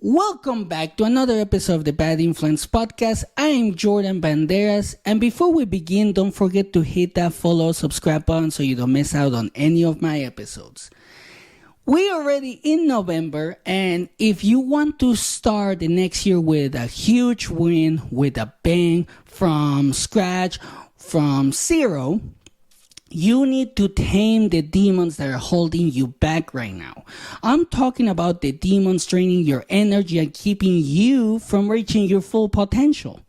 Welcome back to another episode of the Bad Influence Podcast. I am Jordan Banderas, and before we begin, don't forget to hit that follow, subscribe button so you don't miss out on any of my episodes. We're already in November, and if you want to start the next year with a huge win, with a bang, from scratch, from zero, you need to tame the demons that are holding you back right now. I'm talking about the demons draining your energy and keeping you from reaching your full potential.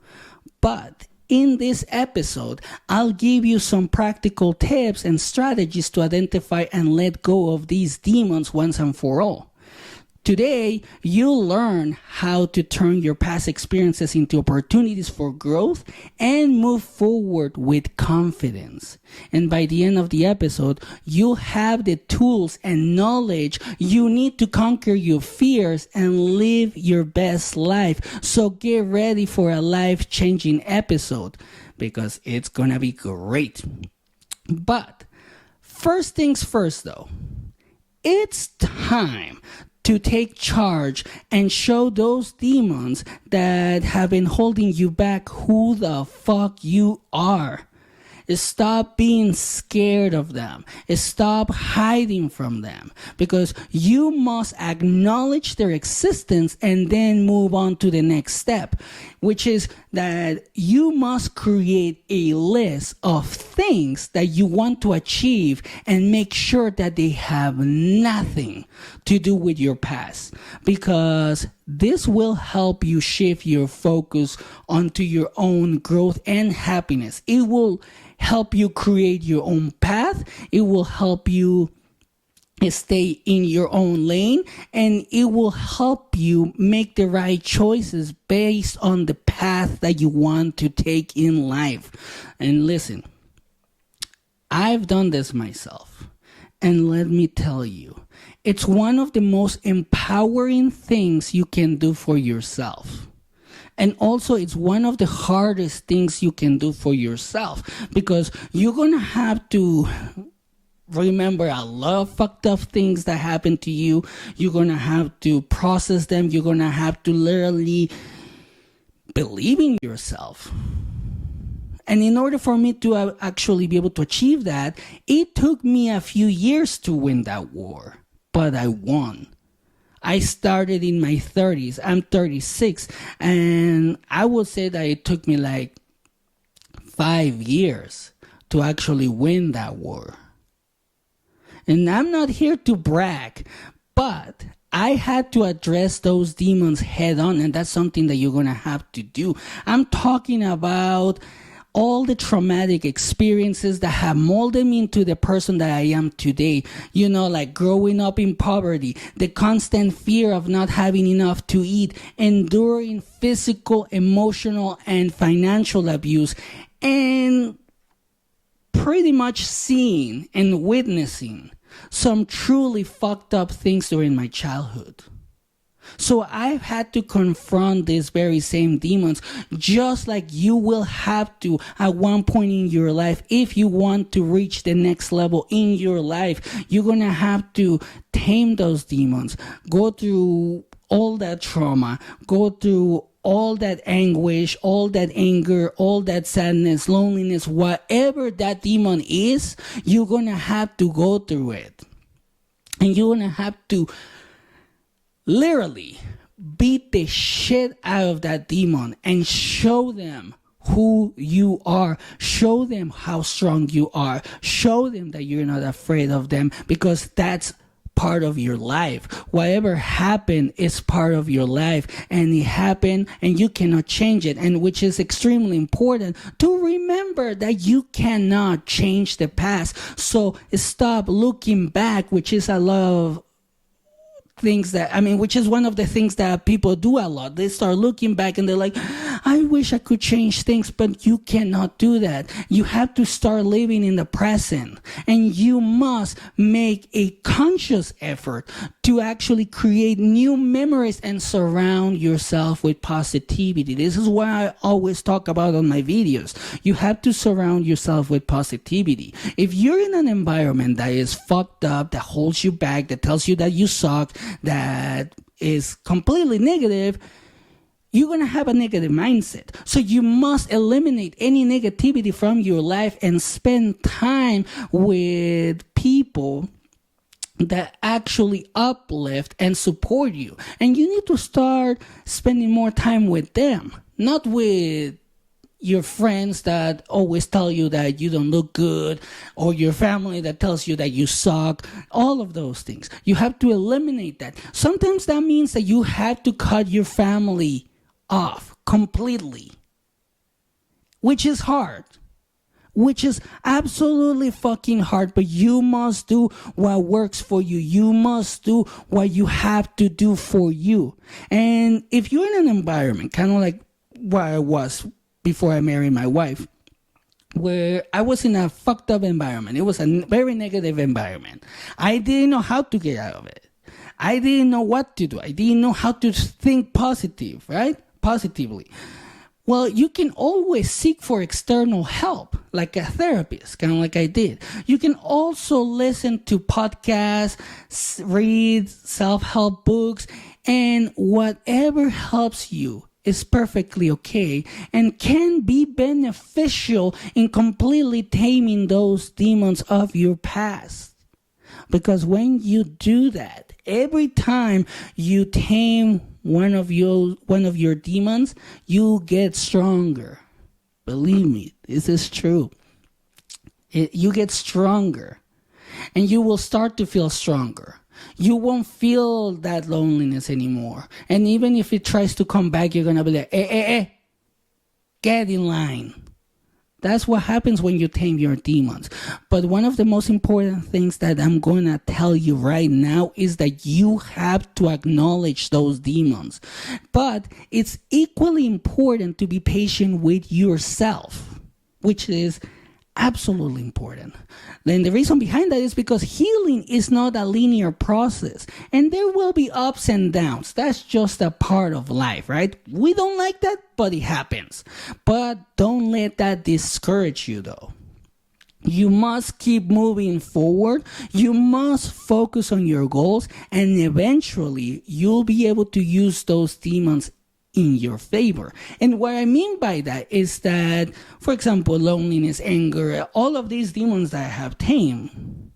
But in this episode, I'll give you some practical tips and strategies to identify and let go of these demons once and for all. Today, you'll learn how to turn your past experiences into opportunities for growth and move forward with confidence. And by the end of the episode, you'll have the tools and knowledge you need to conquer your fears and live your best life. So get ready for a life-changing episode because it's gonna be great. But first things first though, it's time to take charge and show those demons that have been holding you back who the fuck you are. Stop being scared of them. Stop hiding from them, because you must acknowledge their existence and then move on to the next step, which is that you must create a list of things that you want to achieve and make sure that they have nothing to do with your past, because this will help you shift your focus onto your own growth and happiness. It will help you create your own path. It will help you stay in your own lane, and it will help you make the right choices based on the path that you want to take in life. And listen, I've done this myself, and let me tell you, it's one of the most empowering things you can do for yourself. And also, it's one of the hardest things you can do for yourself, because you're going to have to remember a lot of fucked up things that happened to you. You're going to have to process them. You're going to have to literally believe in yourself. And in order for me to actually be able to achieve that, it took me a few years to win that war, but I won. I started in my 30s. I'm 36. And I would say that it took me like 5 years to actually win that war. And I'm not here to brag, but I had to address those demons head on. And that's something that you're going to have to do. I'm talking about all the traumatic experiences that have molded me into the person that I am today. You know, like growing up in poverty, the constant fear of not having enough to eat, enduring physical, emotional, and financial abuse, and pretty much seeing and witnessing some truly fucked up things during my childhood. So I've had to confront these very same demons, just like you will have to at one point in your life. If you want to reach the next level in your life, you're going to have to tame those demons, go through all that trauma, go through all that anguish, all that anger, all that sadness, loneliness, whatever that demon is, you're going to have to go through it. And you're going to have to literally beat the shit out of that demon and show them who you are. Show them how strong you are. Show them that you're not afraid of them, because that's part of your life. Whatever happened is part of your life, and it happened and you cannot change it. And which is extremely important to remember, that you cannot change the past. So stop looking back, which is a lot of things that, which is one of the things that people do a lot. They start looking back and they're like, I wish I could change things, but you cannot do that. You have to start living in the present, and you must make a conscious effort to actually create new memories and surround yourself with positivity. This is what I always talk about on my videos. You have to surround yourself with positivity. If you're in an environment that is fucked up, that holds you back, that tells you that you suck, that is completely negative, you're going to have a negative mindset. So you must eliminate any negativity from your life and spend time with people that actually uplift and support you. And you need to start spending more time with them, not with your friends that always tell you that you don't look good, or your family that tells you that you suck. All of those things. You have to eliminate that. Sometimes that means that you have to cut your family off completely, which is hard. Which is absolutely fucking hard, but you must do what works for you. You must do what you have to do for you. And if you're in an environment, kind of like where I was before I married my wife, where I was in a fucked up environment. It was a very negative environment. I didn't know how to get out of it. I didn't know what to do. I didn't know how to think positive, right? Positively. Well, you can always seek for external help, like a therapist, kind of like I did. You can also listen to podcasts, read self-help books, and whatever helps you is perfectly okay and can be beneficial in completely taming those demons of your past. Because when you do that, every time you tame one of your demons, you get stronger. Believe me, this is true. You get stronger, and you will start to feel stronger. You won't feel that loneliness anymore. And even if it tries to come back, you're gonna be like, get in line. That's what happens when you tame your demons. But one of the most important things that I'm going to tell you right now is that you have to acknowledge those demons. But it's equally important to be patient with yourself, which is absolutely important. Then the reason behind that is because healing is not a linear process, and there will be ups and downs. That's just a part of life, right? We don't like that, but it happens. But don't let that discourage you, though. You must keep moving forward. You must focus on your goals, and eventually you'll be able to use those demons in your favor. And what I mean by that is that, for example, loneliness, anger, all of these demons that I have tamed,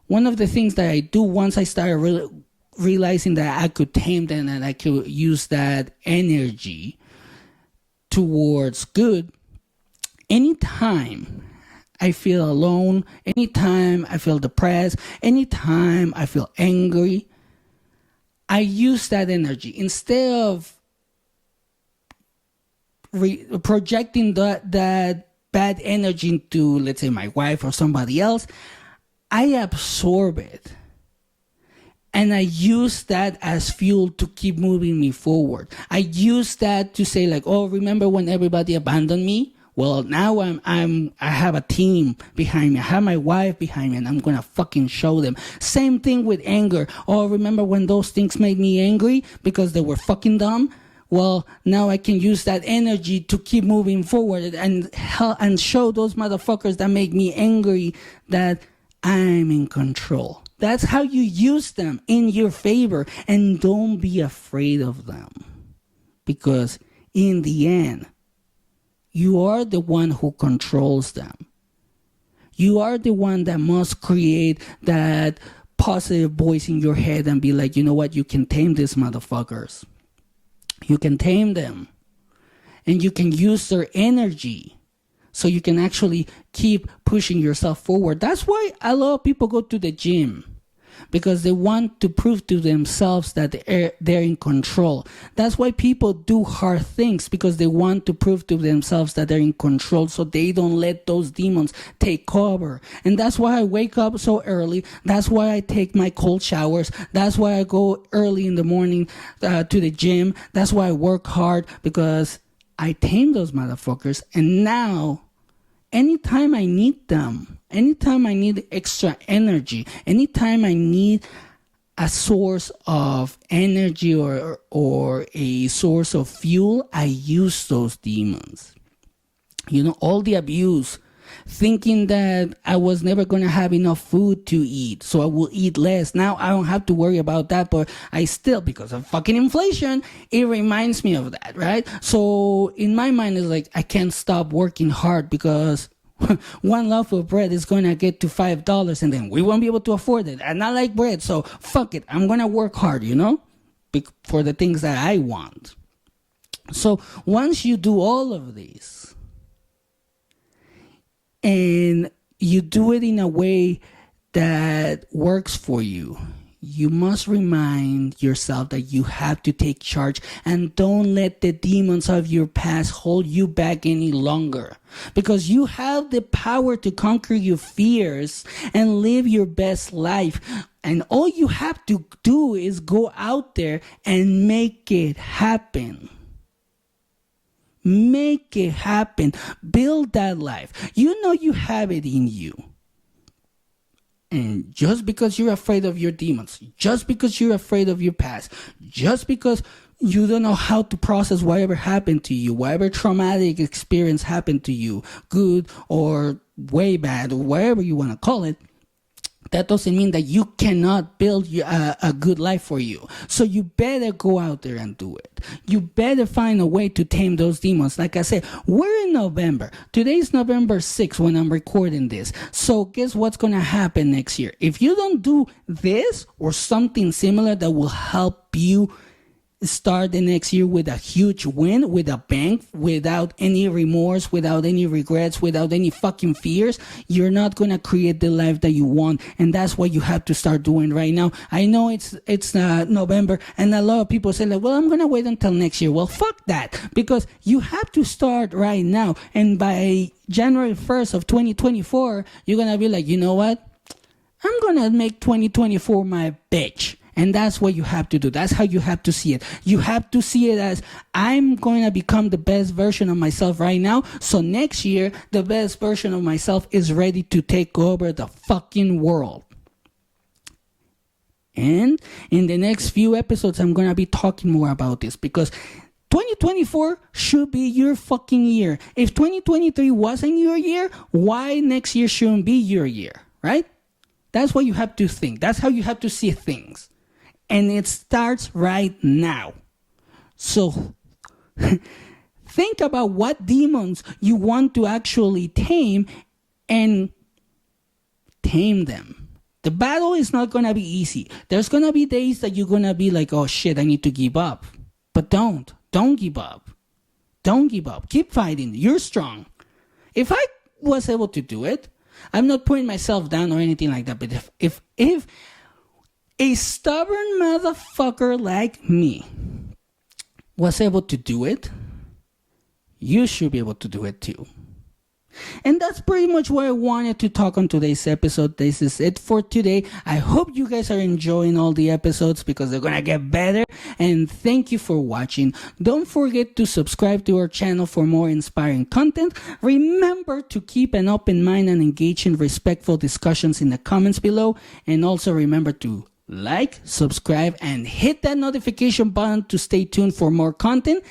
one of the things that I do once I started realizing that I could tame them and I could use that energy towards good, anytime I feel alone, anytime I feel depressed, anytime I feel angry, I use that energy instead of projecting that bad energy into, let's say, my wife or somebody else. I absorb it, and I use that as fuel to keep moving me forward. I use that to say, like, oh, remember when everybody abandoned me? Well, now I have a team behind me. I have my wife behind me, and I'm gonna fucking show them. Same thing with anger. Oh, remember when those things made me angry because they were fucking dumb? Well, now I can use that energy to keep moving forward and show those motherfuckers that make me angry that I'm in control. That's how you use them in your favor, and don't be afraid of them, because in the end, you are the one who controls them. You are the one that must create that positive voice in your head and be like, you know what, you can tame these motherfuckers. You can tame them. And you can use their energy so you can actually keep pushing yourself forward. That's why a lot of people go to the gym, because they want to prove to themselves that they're in control. That's why people do hard things, because they want to prove to themselves that they're in control, so they don't let those demons take cover. And that's why I wake up so early. That's why I take my cold showers. That's why I go early in the morning to the gym. That's why I work hard, because I tame those motherfuckers. And now, anytime I need them, anytime I need extra energy, anytime I need a source of energy or a source of fuel, I use those demons. You know, all the abuse thinking that I was never going to have enough food to eat, so I will eat less. Now I don't have to worry about that, but I still, because of fucking inflation, it reminds me of that, right? So in my mind, it's like I can't stop working hard because one loaf of bread is going to get to $5 and then we won't be able to afford it. And I like bread, so fuck it. I'm going to work hard, for the things that I want. So once you do all of these and you do it in a way that works for you, you must remind yourself that you have to take charge and don't let the demons of your past hold you back any longer, because you have the power to conquer your fears and live your best life. And all you have to do is go out there and make it happen. Make it happen. Build that life. You know you have it in you. And just because you're afraid of your demons, just because you're afraid of your past, just because you don't know how to process whatever happened to you, whatever traumatic experience happened to you, good or way bad, or whatever you want to call it, that doesn't mean that you cannot build a good life for you. So you better go out there and do it. You better find a way to tame those demons. Like I said, we're in November. Today's November 6th when I'm recording this. So guess what's going to happen next year? If you don't do this or something similar that will help you start the next year with a huge win, with a bang, without any remorse, without any regrets, without any fucking fears, you're not gonna create the life that you want. And that's what you have to start doing right now. I know it's November, and a lot of people say like, well, I'm gonna wait until next year. Well, fuck that, because you have to start right now. And by January 1st of 2024, you're gonna be like, you know what? I'm gonna make 2024 my bitch. And that's what you have to do. That's how you have to see it. You have to see it as, I'm going to become the best version of myself right now. So next year, the best version of myself is ready to take over the fucking world. And in the next few episodes, I'm going to be talking more about this, because 2024 should be your fucking year. If 2023 wasn't your year, why next year shouldn't be your year, right? That's what you have to think. That's how you have to see things. And it starts right now. So think about what demons you want to actually tame and tame them. The battle is not going to be easy. There's going to be days that you're going to be like, oh shit, I need to give up. But don't give up. Don't give up. Keep fighting. You're strong. If I was able to do it, I'm not putting myself down or anything like that. But if a stubborn motherfucker like me was able to do it, you should be able to do it too. And that's pretty much what I wanted to talk on today's episode. This is it for today. I hope you guys are enjoying all the episodes, because they're gonna get better. And thank you for watching. Don't forget to subscribe to our channel for more inspiring content. Remember to keep an open mind and engage in respectful discussions in the comments below. And also remember to like, subscribe, and hit that notification button to stay tuned for more content.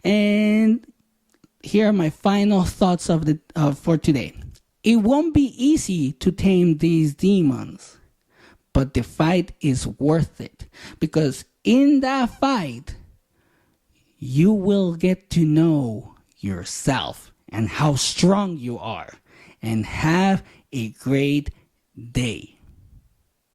And here are my final thoughts for today. It won't be easy to tame these demons, but the fight is worth it, because in that fight, you will get to know yourself and how strong you are. And have a great day.